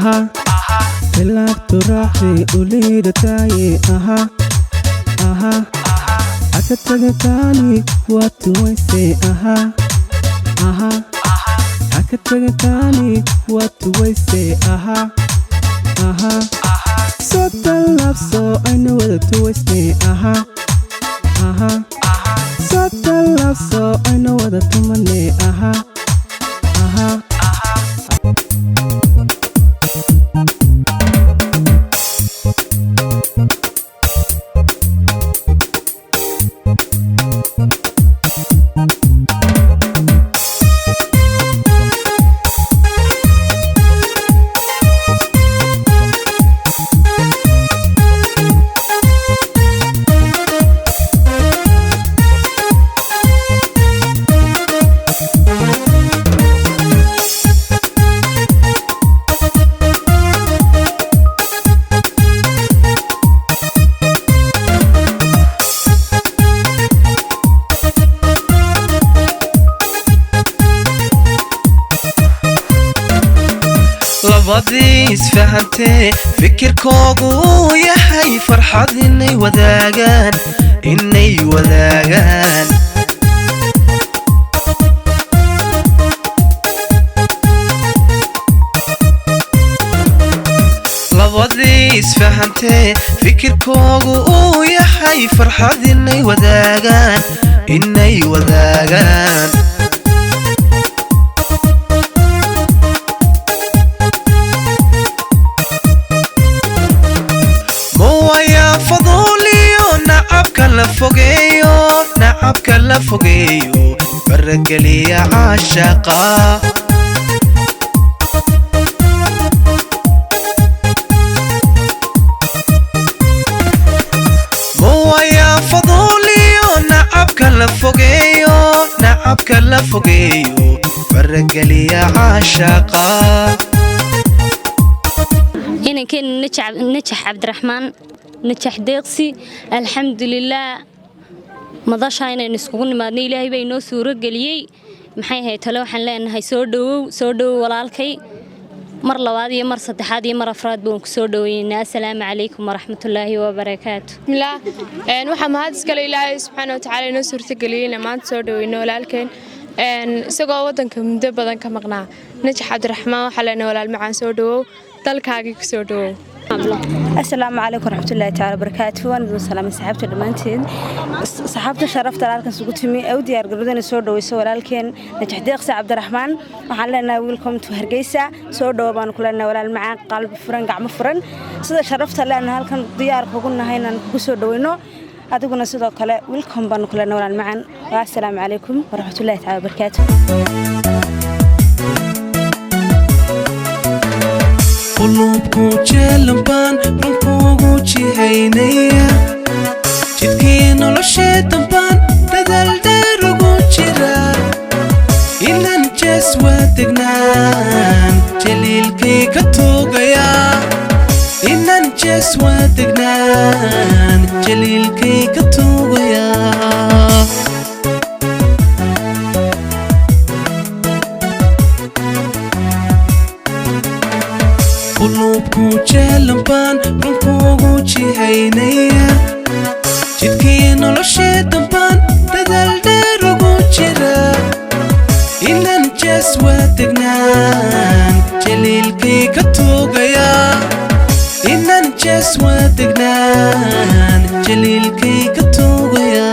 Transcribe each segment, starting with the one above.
أها تلعب تراحي وليد تاي أها أها أكتغتاني واتويسي أها أها أكتغتاني واتويسي أها أها صوت اللفظ I know what to waste me أها أها صوت اللفظ I know what to money أها أها labadii isfahantee fikirkoogu yahay farxad inay wadaagaan labadii isfahantee fikirkoogu yahay farxad inay wadaagaan نعبك لا فوقيو برقلي يا عاشقا مو يا فضوليو نعبك لا فوقيو برقلي يا عاشقا هنا كان نجح عبد الرحمن نجح ديقسي الحمد لله مضاشا إن نسكون مادني إلهي بينو سورة قليي محي هاي تلو حن لأنها سودو والالكي مر لوادي مر صدحادي مر أفراد بونك سودوين. السلام عليكم ورحمة الله وبركاته. لا نوحم هذا سكال إلهي سبحانه وتعالى نو سورة قليي ما سودوين والالكين سقوا ودنك مدبضن كمقنع نجح عبد الرحمن وحلنا ولا المعان سودو dalkaagii ku soo dhawow. السلام عليكم ورحمة الله تعالى وبركاته. وأنا سلام صحابتي دمانتين صحابتي شرفت لالكن سقطتمي أودي أرجلودين سودو ويسوي لالكن نجح ديقس عبد الرحمن وحلنا ويلكم تهرجيسة سودو بان كلنا ولا المعان قلب فرن قعم فرن صدق شرفت لأن هالكن ديار فوقنا هنا كسودو إنه أتقولنا صدق كلا ويلكم بان كلنا ولا المعان. السلام عليكم ورحمة الله تعالى وبركاته. قلوبكو جلبان رنكوغو جيهينيا جدكي نولوشي دنبان دادال داروغو جيرا إنان جسوة دقنان جليلكي كتوغيا إنان جسوة دقنان جليلكي كتوغيا قلوبكو جلبان رنكوغو جيهينيا جدكي نولوشي دنبان دادال داروغو جيرا إنان جسوة دقنان جليلكي كتوغيا إنان جسوة دقنان جليلكي كتوغيا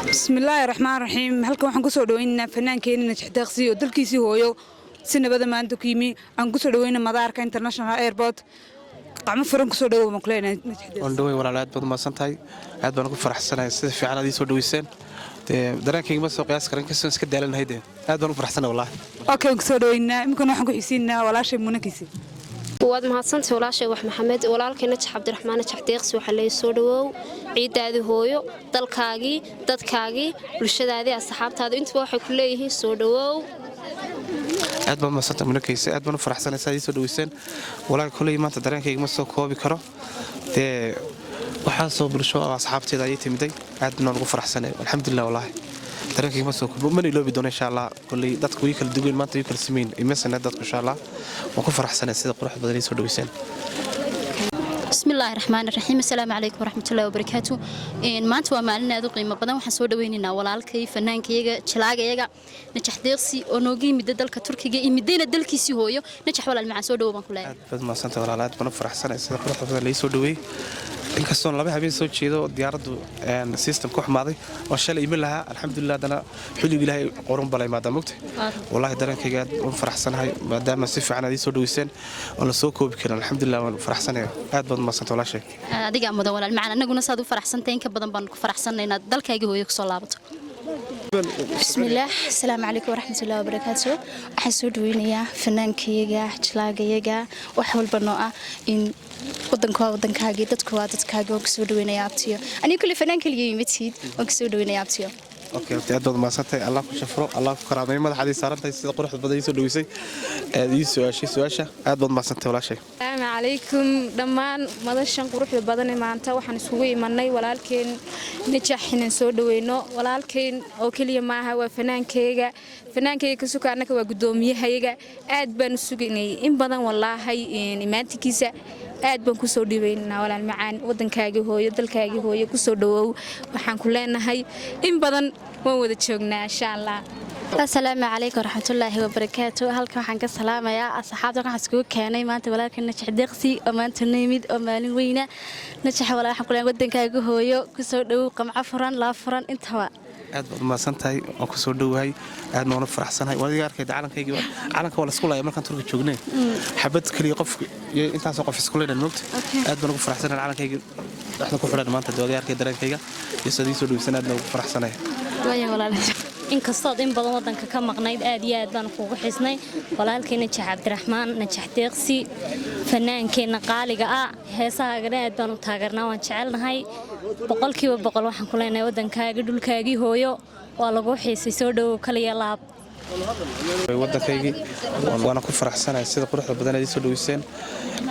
بسم الله الرحمن الرحيم halkan waxaan ku soo dhaweynaa fanaankeenna Najax Deeqsi oo dalkiisii hooyo si nabada maanta ku yimi aan ku soo dhaweynaa madaarka international airport qacmo furan ku soo dhawo ma kuleenay Najax Deeqsi on dhaweey walaalaad baad maasantahay aad baan ugu faraxsanahay sida fiican aad soo dhaweyseen dareenkayga ma soo qiyaas karin kasoo iska daalanahay aad baan ugu faraxsanahay wallahi okay ku soo dhaweynaa imkan waxaan ku xisiinaa walaashay munakiisi waad mahadsantahay walaashay wax maxamed walaalkay Najax Cabdiraxmaan Najax Deeqsi waxa la soo dhawow ciidaadi hooyo dalkaagi dadkaagi bulshadaadi asxaabtaada inta waxay ku leeyihiin soo dhawow aad baan mahadsantahay munakiisi aad baan u faraxsanahay sida soo dhaweyseen walaalkay kulay maanta dareenkayga ma soo koobi karo waxa soo bulsho asxaabteeda ay timiday aad baan ugu faraxsanahay alxamdulillah wallahi dareenkayga ma soo koobi ma iloobi doono insha Allah kulay dadku way kala duwan maanta way kala sameeyeen imeesana dadku insha Allah waan ku faraxsanahay sida qurux badan ay soo dhaweyseen بسم الله الرحمن الرحيم السلام عليكم ورحمة الله وبركاته ما أنت ومالنا ذو قيمة بدن وحن سودا ويننا والالكي فنان كيجا شلاجة يجا نجح ديرسي ونوجي مدة دلك تركي جي مدينة دلك سيهويو نجح ولا المع سودا وما كلها بس ما سنت ولا لا تبنا فرح سنة سيدا قرح بدن لي سودا وي إن كسرنا لبي حبيب سوتش يدو دياردو سيستم كوح ماضي وشال يمل لها الحمد لله دنا حلو بلاه قرن بلا ما دمكت والله درن كيجا فرح سنة هاي ما دام سيف عنا دي سودا ويسن ولا سوكو بكرة الحمد لله فرح سنة هاد بدن ما سنت ولا شيء adiga mudan macna anaguna saad u faraxsantayn ka badan baan ku faraxsanaynaa dalkayga hooyo ku soo laabato bismillaah assalaamu calaykum waraxmatullaahi wabarakaatu waxaan soo dhaweynayaa fanaankayga jalaagayaga wax walba noo ah in wadankaaga dadku waa dadkaaga oo ku soo dhaweynayaa abtiyo aniga kulli fanaankayga yimidid oo ku soo dhaweynayaa abtiyo اوكي aad baad maasantay Allah ku shafro Allah ku karaamay madaxdii saarantay sida quruxda badan soo dhaweysay aad su'aasha aad baad maasantay walaashay السلام عليكم دمان مدشان quruxda badan maanta waxaan isugu imanay walaalkeen Najax inaan soo dhaweeyno walaalkeen oo kaliya ma aha waa fanaankayga ka sukaanaka waa gudoomiyahayaga aad baan suginay in badan wallahi imaantikiisa aad baan ku soo dhiweynaa walaal macaan wadankaaga hooyo dalkaaga hooyo ku soo dhawow waxaan ku leenahay in badan waan wada joognaa insha Allah assalaamu calaykum waraxmatullaahi wabarakaatu halkan waxaan ka salaamayaa asxaabta waxaan isku keenay maanta walaalkeen Najax Deeqsi oo maanta nimid oo maalin weyna Najax walaal waxaan ku leenahay wadankaaga hooyo ku soo dhawow qamca furan la furan intaba aad baad maasantahay oo ku soo dhawahay aad noona faraxsanahay wadiga arkay calanka wala isku laayay markaan turka joognay xabad kaliya qof intaas qof isku leeyahay moogta aad baan ugu faraxsanahay calankayga waxna ku xidhan maanta wadiga arkay dareenkayga iyo sidii soo dhawaysan aad baan ugu faraxsanahay waayo walaal inkastoo in badan wadanka ka maqnayd aad iyo aad baan kugu xisnay walaalkeen Najax Cabdiraxmaan Najax Deeqsi fanaankeenna qaaliga ah heesahaagana aad baan u taageernaa waan jecelnahay boqolkiiba boqol waxaan ku leenahay wadankaaga dhulkaagii hooyo waa lagu xiisay soo dhawow kaliya laab waddankaygii waana ku faraxsanahay sida quruxda badan ay soo dhaweyseen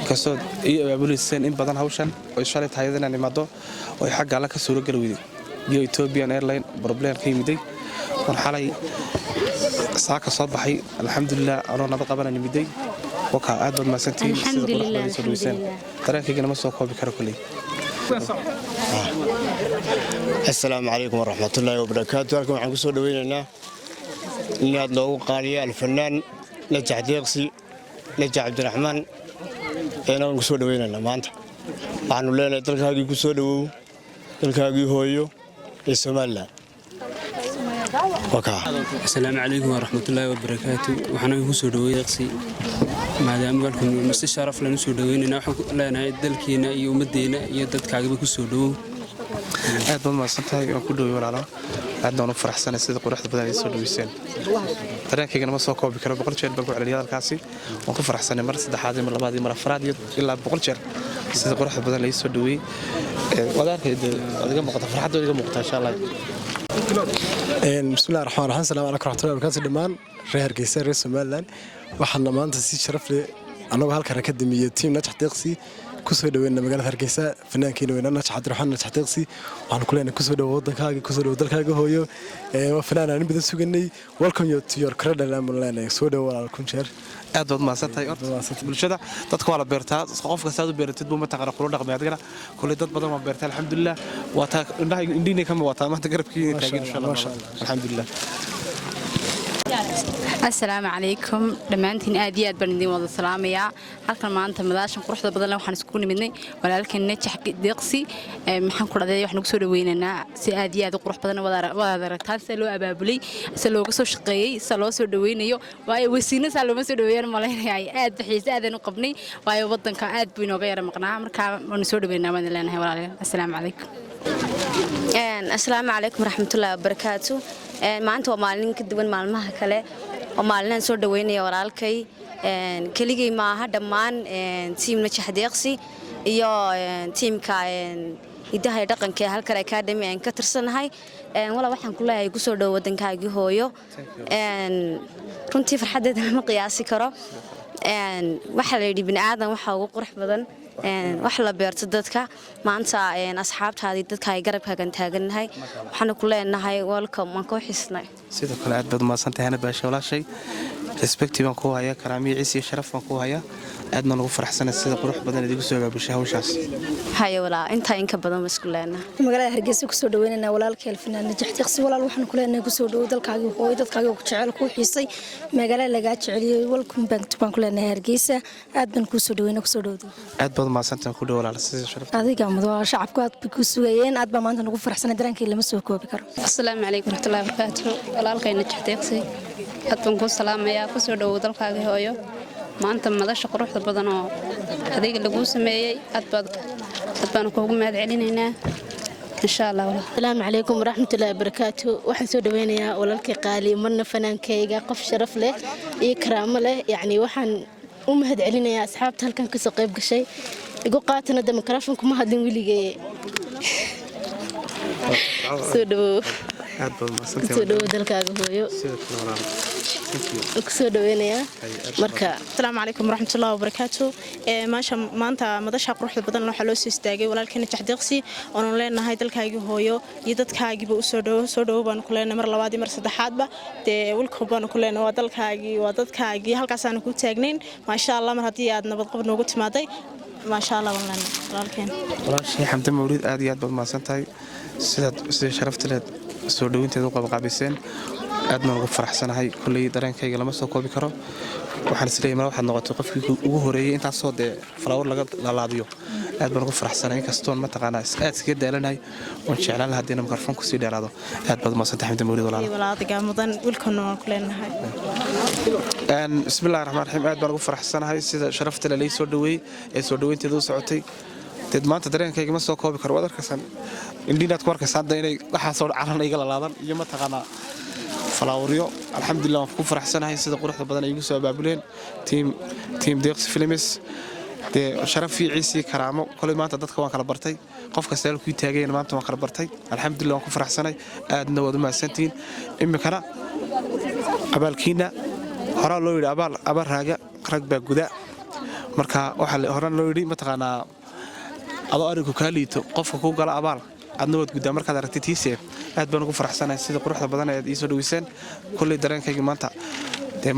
inkastoo ay abaabuliseen in badan hawshan oo shalay tahay inaan imaado oo xagga alla ka soo galowday iyo Ethiopian Airlines problem ka yimiday oo xalay saaka soo baxay alxamdulillah anoo nabad qabanay yimiday وكا aad baad maasantiin sida quruxda ay soo dhaweyseen dareenkayga ma soo koobi karo kulay السلام عليكم ورحمة الله وبركاته halkan waxaan ku soo dhaweynaynaa in aad loogu qaaliyo alfanaan Najax Deeqsi Najax Cabdiraxmaan inaan ku soo dhaweynaynaa maanta waxaanu leenahay dalkaagii ku soo dhawow dalkaagii hooyo ee Soomaaliland السلام عليكم ورحمة الله وبركاته وحنا نسوا دوي يقصي ما دام قالكم مستشرف لنا نسوا دوينا نحن لنا دلكينا يوم الدينا يدد كعجب كسوا دو aad baad maasantahay oo ku dhawey walaalo aad doon faraxsan sida quruxda badan ay soo dhaweyseen dareenkayga ma soo koobi karo 100 jeer baan ku celiyay halkaasi waan ku faraxsanay mar saddexaad mar labaad mar afraad ilaa 100 jeer sida quruxda badan ay soo dhaweey wadaarkayda adiga muuqata farxad adiga muuqata insha Allah بسم الله الرحمن الرحيم السلام عليكم ورحمة الله وبركاته دمان reer Hargeysa reer Somaliland waxaan maanta si sharaf leh anagu halka ka damiyay team Najax Deeqsi ku soo dhaweeyna magaalada Hargeysa fanaankiina weynaa Najax Cabdiraxmaan Najax Deeqsi waxaan ku leenahay ku soo dhawow wadankaaga ku soo dhawow dalkaaga hooyo waa fanaanaan badan suganay welcome you to your cradle and leenahay soo dhawow walaalkum jeer aad baad maasantahay bulshada dadka waa la beertaa qof kasta aad u beeratid buu ma taqaan qolo dhaqameed adigana kulli dad badan waa beertaa alxamdulillah waa taa indhiina kama wataa maanta garabkiina taageer insha Allah alxamdulillah السلام عليكم دمانتين آديات بندين وضع سلامية halkan maanta madaashan quruxda badan waxaan isku nimidnay walaalkeen Najax Deeqsi maxaan ku raday waxaan ugu soo dhaweynaa si aad qurux badan wada aragtaan si loo abaabulay si looga soo shaqeeyay si loo soo dhaweynayo waayo wasiina si loo soo dhaweeyaan maleynayay aad bixiis aadan u qabnay waayo wadanka aad buu inooga yara maqnaa marka waan soo dhaweynaa waan leenahay walaalayaal assalaamu calaykum assalaamu calaykum waraxmatullaahi wabarakaatu maanta waa maalin ka duwan maalmaha kale oo maalinaan soo dhaweynaya walaalkay keligay maaha dhammaan team Najax Deeqsi iyo teamka hidaha iyo dhaqanka halkan academy aan ka tirsanahay wala waxaan ku leeyahay ku soo dhaw wadankaagii hooyo runtii farxadeeda ma qiyaasi karo waxa la yidhi bini'aadan waxa ugu qurux badan wax la beerto dadka maanta asxaabtaadii dadka ay garabkaagan taaganahay waxaan ku leenahay welcome waan ku xisnay sidoo kale aad baad maasantahay ana baasha walaashay respect baan ku hayaa karaamiyo ciisi sharaf baan ku hayaa aadna ugu faraxsanahay sida qurux badan idigu soo gaabishay hawshaas hayo walaa inta in ka badan isku leenahay magaalada Hargeysa ku soo dhaweynana walaalkay fanaan Najax Deeqsi walaal waxaan ku leenahay ku soo dhaw dalkaaga hooyo dadkaaga ku jecel ku xiisay magaalada laga jeceliyay welcome back to baan ku leenahay Hargeysa aad baan ku soo dhaweynaa ku soo dhawdo aad baad maasantahay ku dhaw walaal sida sharaf adiga madaw shacabku aad ku sugayeen aad baan maanta ugu faraxsanahay dareenkay lama soo koobi karo assalaamu calaykum waraxmatullaahi wabarakaatuh walaalkay Najax Deeqsi aad baan ku salaamayaa ku soo dhaw dalkaaga hooyo maanta madasha quruxda badan oo adeeg lagu sameeyay aad baan kuugu mahad celinaynaa insha Allah السلام عليكم ورحمة الله وبركاته waxaan soo dhaweynayaa walaalkay qaali marna fanaankayga qof sharaf leh iyo karaamo leh yani waxaan u mahad celinayaa asxaabta halkan ka soo qayb gashay igu qaatana mikrofoonka ma hadin wiligay soo dhawo aad baad maasantahay soo dhawo dalkaaga hooyo soo dhaweynaya marka assalaamu calaykum waraxmatullaahi wabarakaatu maasha maanta madasha quruxda badan waxa loo soo istaagay walaalkeen Najax Deeqsi oo leenahay dalkaagii hooyo iyo dadkaagiiba u soo dhaw baan ku leenahay mar labaad iyo mar saddexaadba welcome baan ku leenahay waa dalkaagii waa dadkaagii halkaas aan ku taagnayn maasha Allah mar hadii aad nabad qab noogu timaaday maasha Allah walaalkeen walaashii xamda mawlid aad iyo aad baad maasantahay sida sharafta leh soo dhaweynteedu qabqaabiseen aadna ugu faraxsanahay kulli dareenkayga lama soo koobi karo waxaan isleeyahay mar waxaad noqotay qofkii ugu horeeyay intaas soo flower laga laadiyo aad baan ugu faraxsanahay inkastoo ma taqaanaa aad iska daalanahay oo jeclaan lahaa hadii mikrofoon ku sii dheeraado aad baad maasantahay xamda mawlid walaalaadiga mudan wilkan oo ku leenahay bismillaahir rahmaanir rahiim aad baan ugu faraxsanahay sida sharafta leh soo dhaweey ee soo dhaweynteedu socotay dad maanta dareenkayga ma soo koobi karo wadarkasan indinaad ku arkaysaa inay waxa soo calan iga laalaadan iyo ma taqaanaa فلاوريو الحمد لله ku faraxsanahay sida quruxda badan ay igu soo baabuleen team Deeqsi Films sharaf iyo ciisi karaamo kulay maanta dadka waan kala bartay qof kasta ku taagay maanta waan kala bartay alxamdulillah waan ku faraxsanahay aadna wada ma santiin imikana abaalkiina horaa loo yidhi abaal raaga rag baa guda marka waxaa horaan loo yidhi mataqaanaa adoo arinku kaa liito qofka kuu gala abaal adna waad guddaa markaad aragtay tiisee aad baan ugu faraxsanahay sida quruxda badan ee aad ii soo dhaweyseen kulley dareenkayga maanta dee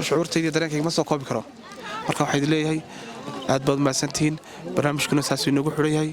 shucuurtayda dareenkayga ma soo koobi karo marka waxaa idin leeyahay aad baad umahadsantihiin barnaamijkuna saasuu inoogu xidhan yahay